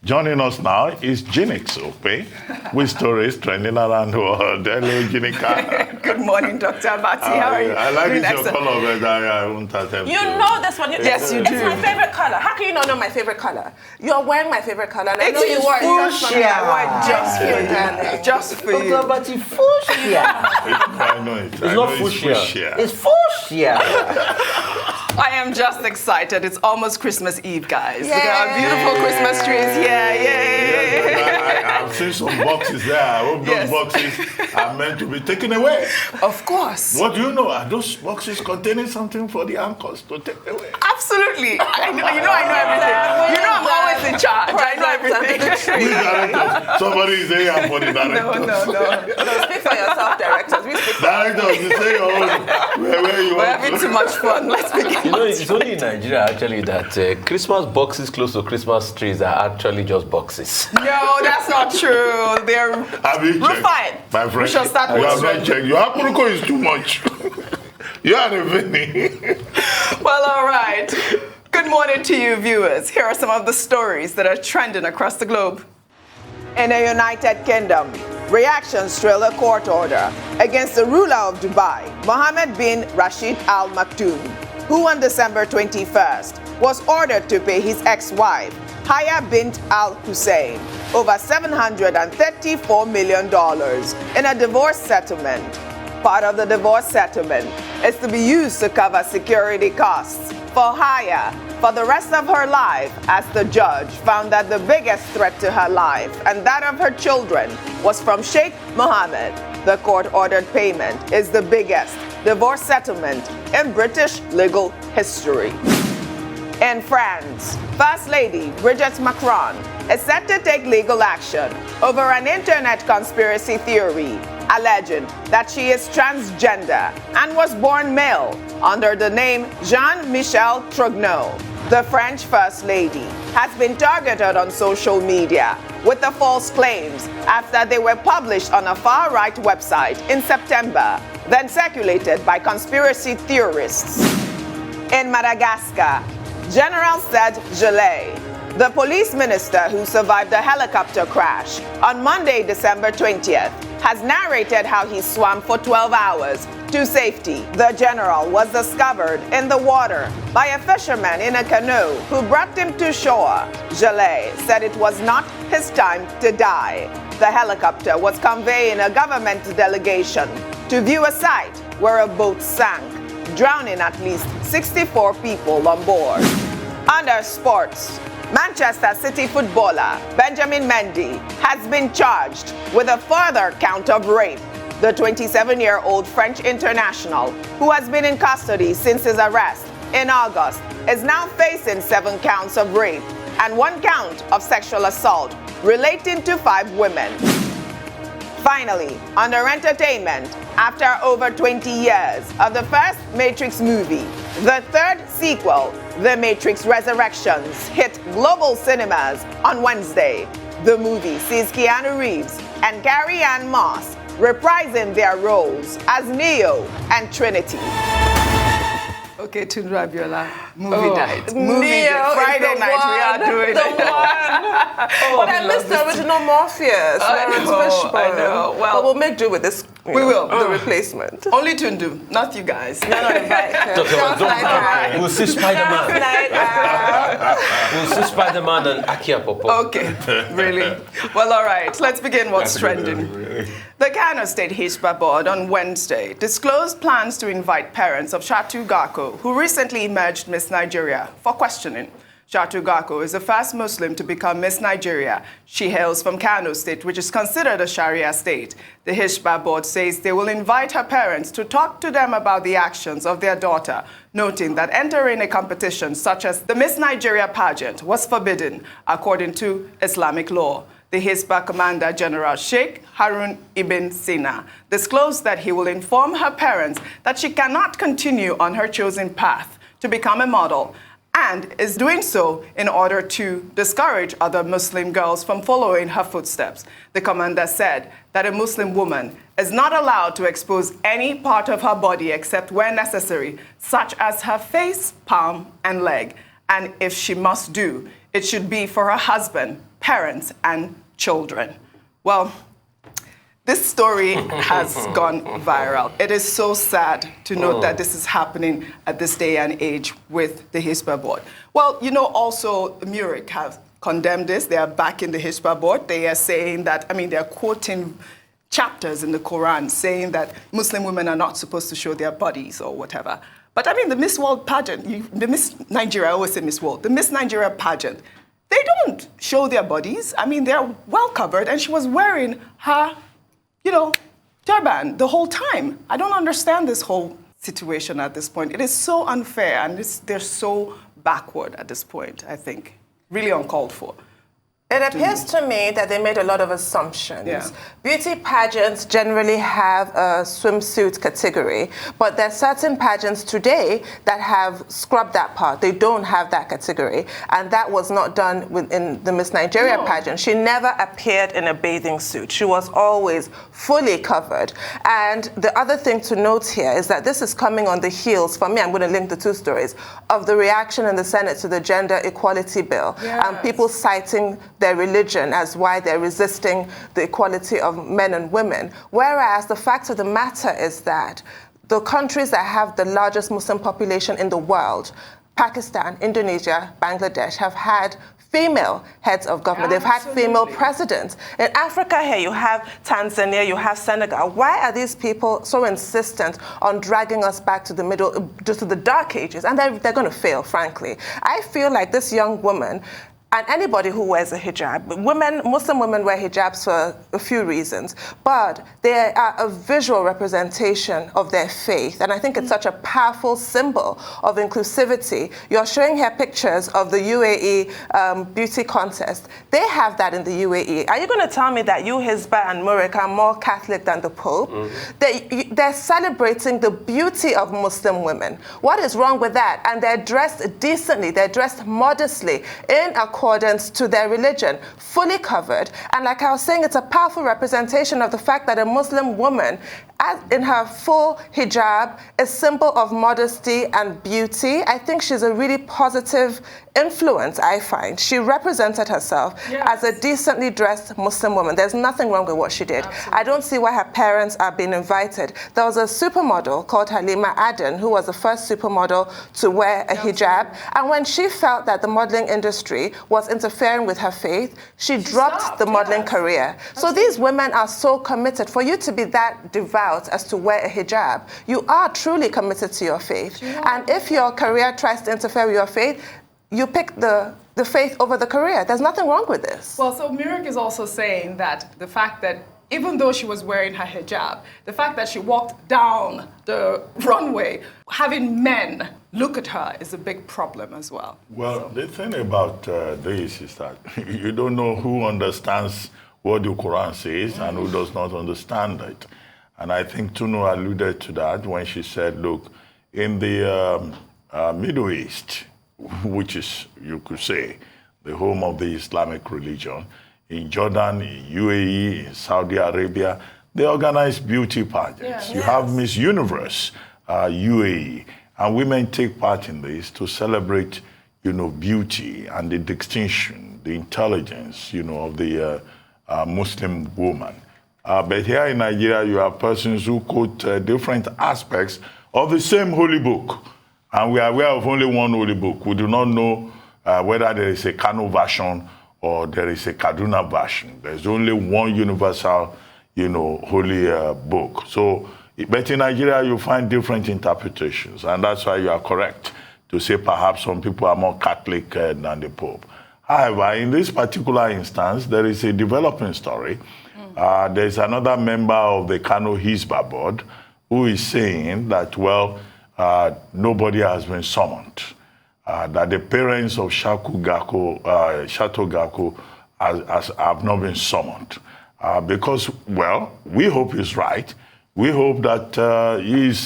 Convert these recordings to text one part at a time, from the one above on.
Joining us now is Jinx Okpe with stories trending around the world. Hello, Jinika. Good morning, Dr. Abati. How are you? I like this your color, but I won't attempt You know this one. Yes, you do. It's my favorite color. How can you not know my favorite color? You're wearing my favorite color. And I know It's you wore it just for me. fuchsia. I wore it just for you, darling. Just for you. Dr. Abati, fuchsia. I know it. It's not fuchsia. It's fuchsia. I am just excited. It's almost Christmas Eve, guys. Yay. There are beautiful Christmas trees here. Yay! I've seen some boxes there. I hope those Yes. boxes are meant to be taken away. Of course. What do you know? Are those boxes containing something for the anchors to take away? Absolutely. I know everything. You know I'm always in charge. I know everything. Please, directors. Somebody is here for the directors. No. Speak for yourself, directors. We speak for Directors, you say your own. Where you We're want having to. too much fun. Let's begin. You know, it's only in Nigeria actually that Christmas boxes close to Christmas trees are actually just boxes. No, that's not true. They're Have you checked? fine. My friend, We shall start you with have not trend. checked. Your Apurko is too much. You are a Vinny. Well, all right. Good morning to you, viewers. Here are some of the stories that are trending across the globe. In the United Kingdom, reactions trail a court order against the ruler of Dubai, Mohammed bin Rashid Al Maktoum, who on December 21st was ordered to pay his ex-wife, Haya bint Al Hussein, over $734 million in a divorce settlement. Part of the divorce settlement is to be used to cover security costs for Haya for the rest of her life, as the judge found that the biggest threat to her life and that of her children was from Sheikh Mohammed. The court-ordered payment is the biggest divorce settlement in British legal history. In France, First Lady Brigitte Macron is set to take legal action over an internet conspiracy theory alleging that she is transgender and was born male under the name Jean-Michel Trogneux. The French First Lady has been targeted on social media with the false claims after they were published on a far-right website in September, then circulated by conspiracy theorists. In Madagascar, General Said Gelé, the police minister who survived the helicopter crash on Monday, December 20th, has narrated how he swam for 12 hours to safety. The general was discovered in the water by a fisherman in a canoe who brought him to shore. Gelé said it was not his time to die. The helicopter was conveying a government delegation to view a site where a boat sank, drowning at least 64 people on board. Under sports, Manchester City footballer Benjamin Mendy has been charged with a further count of rape. The 27-year-old French international, who has been in custody since his arrest in August, is now facing 7 counts of rape and 1 count of sexual assault relating to 5 women. Finally, under entertainment, after over 20 years of the first Matrix movie, the third sequel, The Matrix Resurrections, hit global cinemas on Wednesday. The movie sees Keanu Reeves and Carrie-Anne Moss reprising their roles as Neo and Trinity. Okay, Tunde Abiola, movie night. Movie Neo day. Friday is the night, we are one, doing the it. one. But I missed the original Morpheus. Lawrence Fishburne. I know. Well, but we'll make do with this. We will. The replacement. Only Tundu, not you guys. No, right. We'll see Spider-Man. We'll see Spider-Man and Akia Popo. Okay, really? Well, all right. Let's begin what's trending. The Kano State Hisbah Board on Wednesday disclosed plans to invite parents of Shatu Garko, who recently emerged Miss Nigeria, for questioning. Shatu Garko is the first Muslim to become Miss Nigeria. She hails from Kano State, which is considered a Sharia state. The Hisbah Board says they will invite her parents to talk to them about the actions of their daughter, noting that entering a competition such as the Miss Nigeria pageant was forbidden according to Islamic law. The Hisbah Commander, General Sheikh Harun Ibn-Sina, disclosed that he will inform her parents that she cannot continue on her chosen path to become a model, and is doing so in order to discourage other Muslim girls from following her footsteps. The commander said that a Muslim woman is not allowed to expose any part of her body except where necessary, such as her face, palm, and leg. And if she must do, it should be for her husband, parents and children. Well, this story has gone viral. It is so sad to note that this is happening at this day and age with the Hisbah board. Well, you know, also Murik have condemned this. They are backing the Hisbah board. They are saying that, I mean, they're quoting chapters in the Quran saying that Muslim women are not supposed to show their bodies or whatever. But I mean, the Miss World pageant, the Miss Nigeria, I always say Miss World, the Miss Nigeria pageant, they don't show their bodies. I mean, they're well covered, and she was wearing her, you know, turban the whole time. I don't understand this whole situation at this point. It is so unfair, and they're so backward at this point, I think. Really uncalled for. It appears to me that they made a lot of assumptions. Yeah. Beauty pageants generally have a swimsuit category, but there are certain pageants today that have scrubbed that part. They don't have that category, and that was not done within the Miss Nigeria pageant. She never appeared in a bathing suit. She was always fully covered. And the other thing to note here is that this is coming on the heels, for me, I'm going to link the two stories, of the reaction in the Senate to the gender equality bill, and people citing their religion as why they're resisting the equality of men and women. Whereas the fact of the matter is that the countries that have the largest Muslim population in the world, Pakistan, Indonesia, Bangladesh, have had female heads of government. They've had female presidents. In Africa here, you have Tanzania, you have Senegal. Why are these people so insistent on dragging us back to the middle, just to the dark ages? And they're going to fail, frankly. I feel like this young woman, and anybody who wears a hijab, Muslim women wear hijabs for a few reasons, but they are a visual representation of their faith. And I think it's such a powerful symbol of inclusivity. You're showing here pictures of the UAE beauty contest. They have that in the UAE. Are you going to tell me that you, Hisbah and Murik, are more Catholic than the Pope? They're celebrating the beauty of Muslim women. What is wrong with that? And they're dressed decently, they're dressed modestly, in accordance to their religion, fully covered. And like I was saying, it's a powerful representation of the fact that a Muslim woman, in her full hijab, is symbol of modesty and beauty. I think she's a really positive influence, I find. She represented herself as a decently dressed Muslim woman. There's nothing wrong with what she did. Absolutely. I don't see why her parents are being invited. There was a supermodel called Halima Aden, who was the first supermodel to wear a hijab. And when she felt that the modeling industry was interfering with her faith, she dropped the modeling career. So these women are so committed. For you to be that devout as to wear a hijab, you are truly committed to your faith. And if your career tries to interfere with your faith, you pick the faith over the career. There's nothing wrong with this. Well, so Murik is also saying that the fact that even though she was wearing her hijab, the fact that she walked down the runway, having men look at her is a big problem as well. Well, the thing about this is that you don't know who understands what the Quran says and who does not understand it. And I think Tunu alluded to that when she said, look, in the Middle East, which is, you could say, the home of the Islamic religion, in Jordan, in UAE, in Saudi Arabia, they organize beauty pageants. You have Miss Universe, UAE, and women take part in this to celebrate, beauty and the distinction, the intelligence, of the Muslim woman. But here in Nigeria, you have persons who quote different aspects of the same holy book. And we are aware of only one holy book. We do not know whether there is a Kano version or there is a Kaduna version. There's only one universal, holy book. So, but in Nigeria, you find different interpretations. And that's why you are correct to say perhaps some people are more Catholic than the Pope. However, in this particular instance, there is a developing story. There's another member of the Kano Hisbah board who is saying that, well, nobody has been summoned. That the parents of Shato Gako have not been summoned. Because, well, we hope he's right. We hope that he's,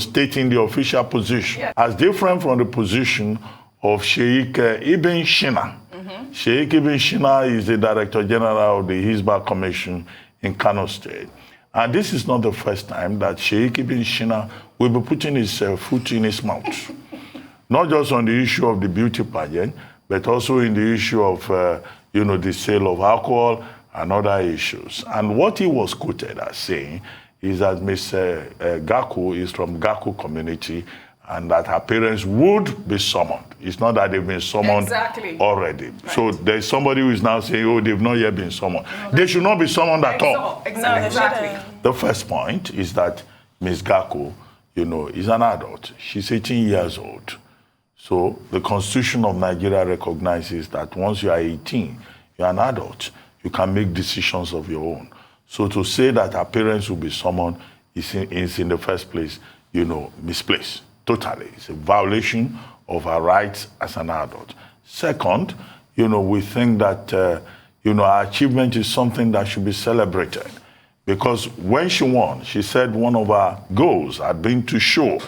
stating the official position as different from the position of Sheikh Ibn-Sina. Sheikh Ibn-Sina is the Director General of the Hisbah Commission in Kano State. And this is not the first time that Sheikh Ibn-Sina will be putting his foot in his mouth. Not just on the issue of the beauty pageant, but also in the issue of, the sale of alcohol and other issues. And what he was quoted as saying is that Ms. Gaku is from Gaku community and that her parents would be summoned. It's not that they've been summoned already. Right. So there's somebody who is now saying, oh, they've not yet been summoned. No, they should not be summoned at all. Exactly. The first point is that Ms. Gaku, is an adult. She's 18 years old. So the Constitution of Nigeria recognizes that once you are 18, you're an adult. You can make decisions of your own. So to say that her parents will be summoned is in the first place, misplaced. Totally. It's a violation of her rights as an adult. Second, we think that, her achievement is something that should be celebrated. Because when she won, she said one of her goals had been to show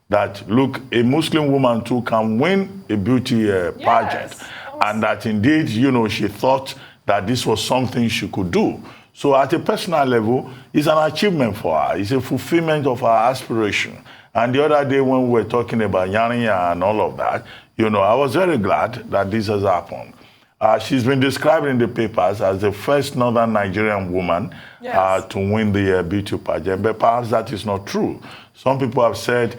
that, look, a Muslim woman too can win a beauty pageant. Yes. And that indeed, she thought that this was something she could do. So at a personal level, it's an achievement for her. It's a fulfillment of her aspiration. And the other day when we were talking about Yarinya and all of that, I was very glad that this has happened. She's been described in the papers as the first northern Nigerian woman to win the beauty pageant, but perhaps that is not true. Some people have said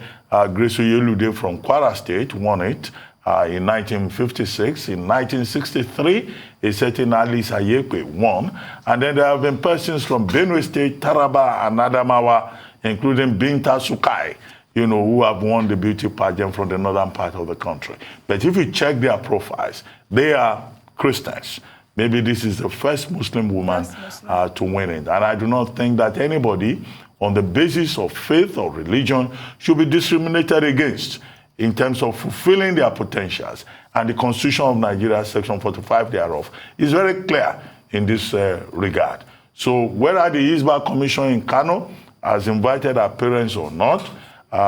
Grace Oyelude from Kwara State won it in 1956. In 1963, a certain Alice Ayekwe won. And then there have been persons from Benue State, Taraba, and Adamawa, including Binta Sukai, who have won the beauty pageant from the northern part of the country. But if you check their profiles, they are Christians. Maybe this is the first Muslim woman to win it. And I do not think that anybody on the basis of faith or religion should be discriminated against in terms of fulfilling their potentials. And the Constitution of Nigeria, Section 45 thereof, is very clear in this regard. So whether the Hisbah Commission in Kano has invited our parents or not,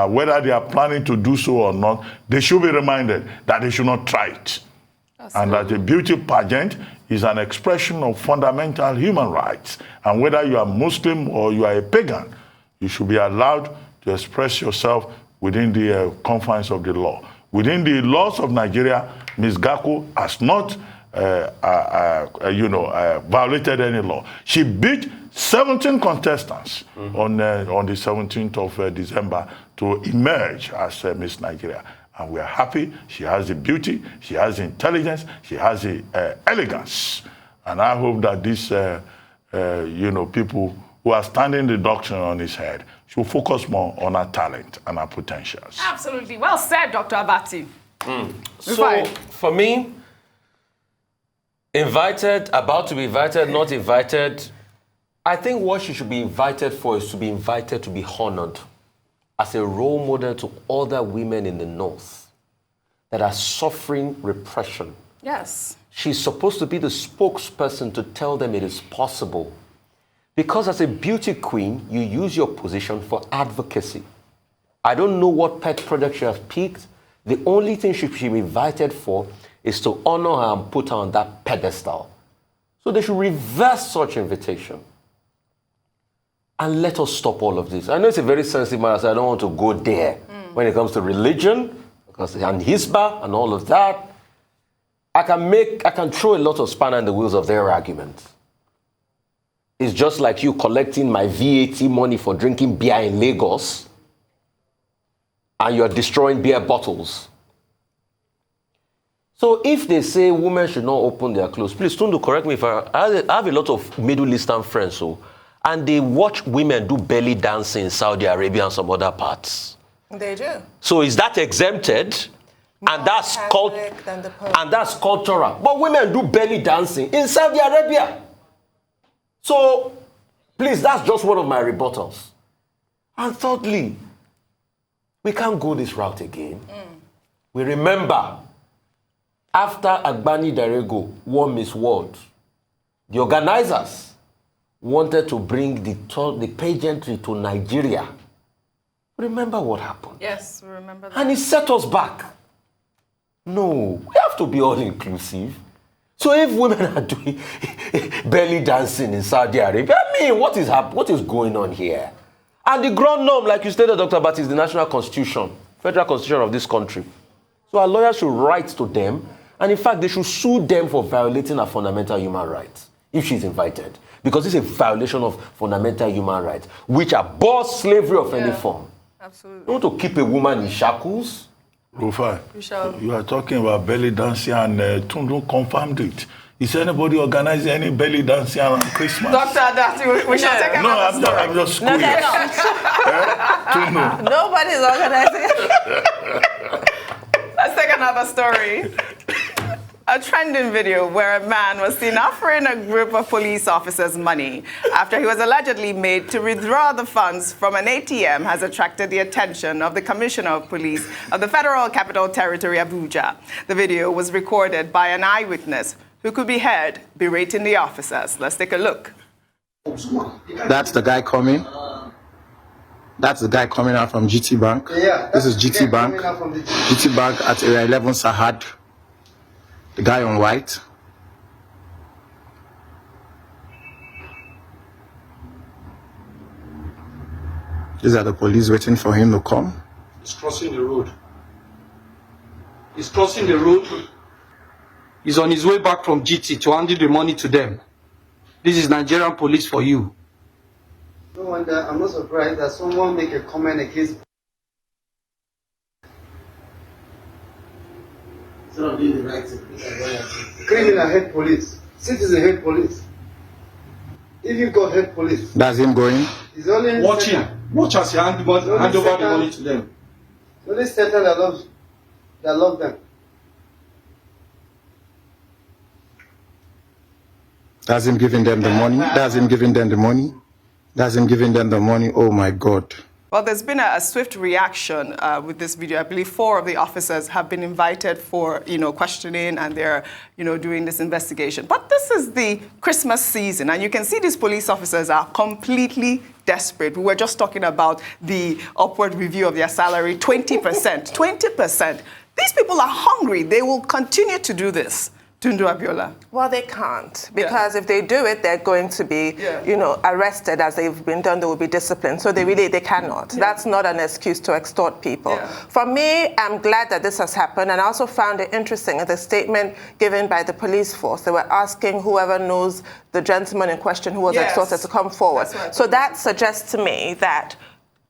whether they are planning to do so or not, they should be reminded that they should not try it. And that a beauty pageant is an expression of fundamental human rights. And whether you are Muslim or you are a pagan, you should be allowed to express yourself within the confines of the law. Within the laws of Nigeria, Ms. Gaku has not violated any law. She beat 17 contestants on the 17th of December to emerge as Miss Nigeria. And we are happy. She has the beauty, she has the intelligence, she has the elegance. And I hope that these, people who are standing the doctrine on his head should focus more on her talent and her potentials. Absolutely. Well said, Dr. Abati. So, for me, invited, about to be invited, not invited, I think what she should be invited for is to be invited to be honored as a role model to other women in the North that are suffering repression. Yes. She's supposed to be the spokesperson to tell them it is possible. Because as a beauty queen, you use your position for advocacy. I don't know what pet project she has picked. The only thing she should be invited for is to honor her and put her on that pedestal. So they should reverse such invitation. And let us stop all of this. I know it's a very sensitive matter, so I don't want to go there when it comes to religion, and Hisbah and all of that. I can throw a lot of spanner in the wheels of their argument. It's just like you collecting my VAT money for drinking beer in Lagos, and you're destroying beer bottles. So if they say women should not open their clothes, please don't correct me if I have a lot of Middle Eastern friends, and they watch women do belly dancing in Saudi Arabia and some other parts. They do. So is that exempted? And that's cultural. But women do belly dancing in Saudi Arabia. So, please, that's just one of my rebuttals. And thirdly, we can't go this route again. We remember, after Agbani Darego won Miss World, the organizers wanted to bring the pageantry to Nigeria. Remember what happened? Yes, we remember that. And it set us back. No, we have to be all-inclusive. So if women are doing belly dancing in Saudi Arabia, I mean, what is going on here? And the ground norm, like you stated, Dr. Abati, is the national constitution, federal constitution of this country. So our lawyers should write to them And in fact, they should sue them for violating her fundamental human rights if she's invited. Because it's a violation of fundamental human rights, which abhors slavery of any form. Absolutely. You want to keep a woman in shackles? Rufai, you are talking about belly dancing and Tundu confirmed it. Is anybody organizing any belly dancing around Christmas? Dr. Adati, we shall take another story. I'm just No, curious. they're not. Nobody's organizing. Let's take another story. A trending video where a man was seen offering a group of police officers money after he was allegedly made to withdraw the funds from an ATM has attracted the attention of the Commissioner of Police of the Federal Capital Territory, Abuja. The video was recorded by an eyewitness who could be heard berating the officers. Let's take a look. That's the guy coming. That's the guy coming out from GT Bank. Yeah, this is GT Bank. GT Bank at area 11 Sahad. The guy on white. These are the police waiting for him to come. He's crossing the road. He's crossing the road. He's on his way back from GT to handle the money to them. This is Nigerian police for you. No wonder, I'm not surprised that someone make a comment against. Instead of doing the right thing, criminal head police, citizen head police. If you got head police, That's him going. it's only Watch him. Watch as he hand over the money to them. Only Satan that love them. That's him giving them the money. That's him giving them the money. That's him giving them the money. Oh my God. Well, there's been a swift reaction with this video. I believe 4 of the officers have been invited for, questioning, and they're, doing this investigation. But this is the Christmas season, and you can see these police officers are completely desperate. We were just talking about the upward review of their salary, 20%. 20%. These people are hungry. They will continue to do this. Tundu Abiola. Well, they can't, because if they do it, they're going to be, arrested as they've been done. They will be disciplined. So they cannot. That's not an excuse to extort people. For me, I'm glad that this has happened, and I also found it interesting in the statement given by the police force. They were asking whoever knows the gentleman in question who was extorted to come forward. So that suggests to me that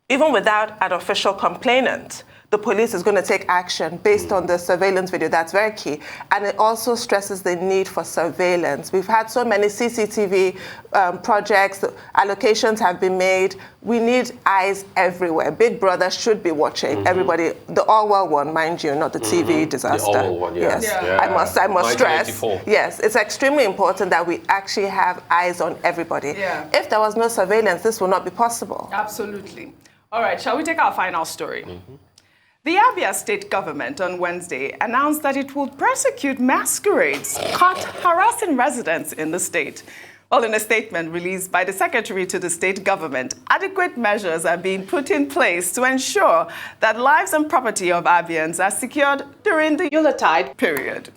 even without an official complainant, the police is going to take action based on the surveillance video. That's very key. And it also stresses the need for surveillance. We've had so many CCTV projects, allocations have been made. We need eyes everywhere. Big Brother should be watching everybody, the Orwell one, mind you, not the TV disaster. The Orwell one, yes. I must stress. Yes, it's extremely important that we actually have eyes on everybody. If there was no surveillance, this would not be possible. Absolutely. All right, shall we take our final story? The Abia state government on Wednesday announced that it will prosecute masquerades caught harassing residents in the state. Well, in a statement released by the secretary to the state government, adequate measures are being put in place to ensure that lives and property of Abians are secured during the Yuletide period.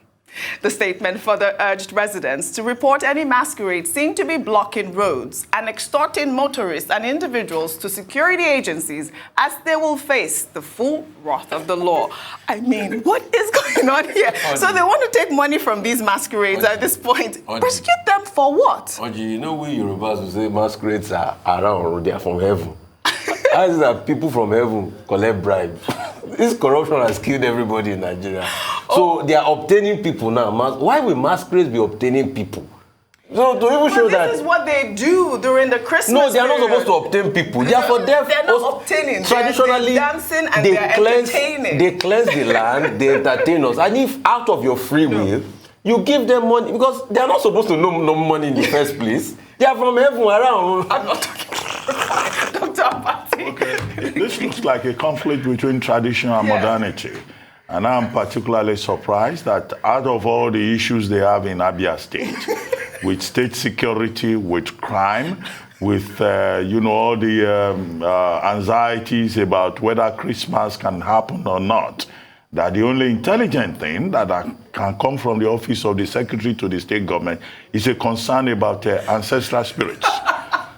The statement further urged residents to report any masquerades seen to be blocking roads and extorting motorists and individuals to security agencies, as they will face the full wrath of the law. I mean, what is going on here? So they want to take money from these masquerades at this point. Prosecute them for what? Oji, you know we Yorubas will say masquerades are around, they are from heaven. As that people from heaven collect bribe. This corruption has killed everybody in Nigeria. So they are obtaining people now. Why will masquerades be obtaining people? So to even show that this is what they do during the Christmas. No, they are not period. supposed to obtain people. They are for them. They're not obtaining. Traditionally, they're dancing and they're entertaining. They cleanse the land, they entertain us. And if out of your free will, you give them money, because they are not supposed to know no money in the first place. They are from heaven around. I'm not talking. Dr. Abati. Okay. This looks like a conflict between tradition and modernity. And I'm particularly surprised that out of all the issues they have in Abia State, with state security, with crime, with all the anxieties about whether Christmas can happen or not, that the only intelligent thing that can come from the office of the secretary to the state government is a concern about ancestral spirits.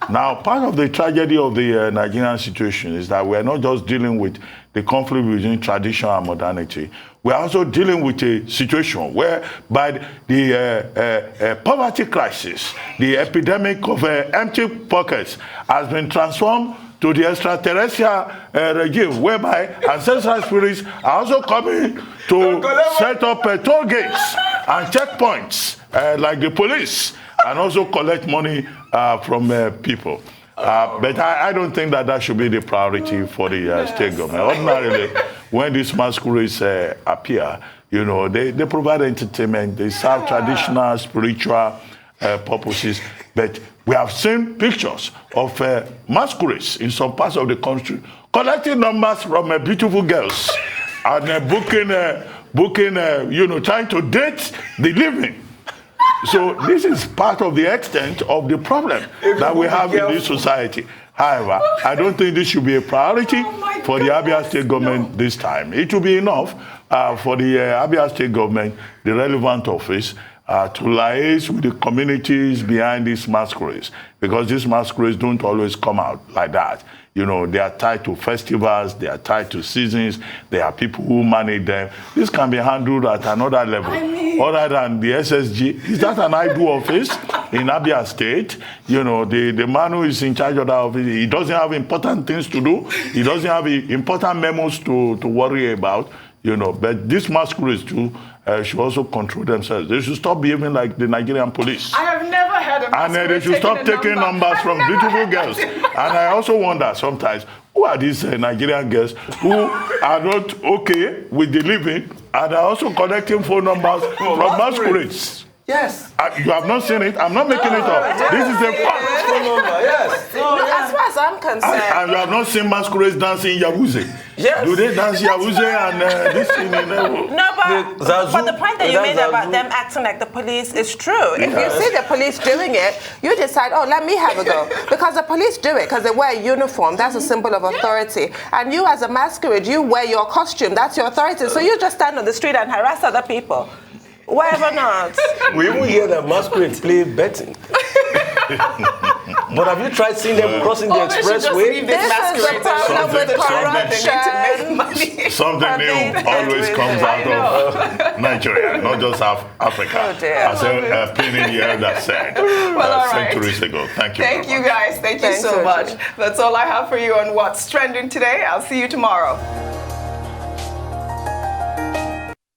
Now, part of the tragedy of the Nigerian situation is that we are not just dealing with the conflict between tradition and modernity. We are also dealing with a situation where, by the poverty crisis, the epidemic of empty pockets has been transformed to the extraterrestrial regime, whereby ancestral spirits are also coming to set up toll gates and checkpoints like the police, and also collect money from people. But I don't think that should be the priority for the state government. Ordinarily, when these masquerades appear, you know, they provide entertainment, they serve traditional, spiritual purposes. But we have seen pictures of masquerades in some parts of the country collecting numbers from beautiful girls and booking, you know, trying to date the living. So this is part of the extent of the problem that we have in this society. However, I don't think this should be a priority for the Abia state government this time. It will be enough for the Abia state government, the relevant office, to liaise with the communities behind these masquerades, because these masquerades don't always come out like that. You know, they are tied to festivals, they are tied to seasons, there are people who manage them. This can be handled at another level, other than the SSG. Is that an idle office in Abia State? You know, the man who is in charge of that office, he doesn't have important things to do. He doesn't have important memos to worry about, you know. But these masquerades too should also control themselves. They should stop behaving like the Nigerian police. I have never heard of and they should stop taking numbers from beautiful girls. And I also wonder sometimes, who are these Nigerian girls who are not okay with the living and are also collecting phone numbers from masquerades? Yes. You have not seen it? I'm not making it up. This is a fact. Yes. As far as I'm concerned. And you have not seen masquerades dancing Yawuze? Yes. Do they dance Yawuze and this thing? No, but the point that you made about them acting like the police is true. If you see the police doing it, you decide, oh, let me have a go. Because the police do it because they wear a uniform. That's a symbol of authority. And you as a masquerade, you wear your costume. That's your authority. So you just stand on the street and harass other people. Whatever not. We even hear that masquerades play betting. But have you tried seeing them crossing the expressway? This is the problem with corruption. Something new always comes out of Nigeria, not just Africa. Oh dear. As a Pliny the Elder said centuries ago. Thank you. Thank you guys. Thank you so much. That's all I have for you on What's Trending today. I'll see you tomorrow.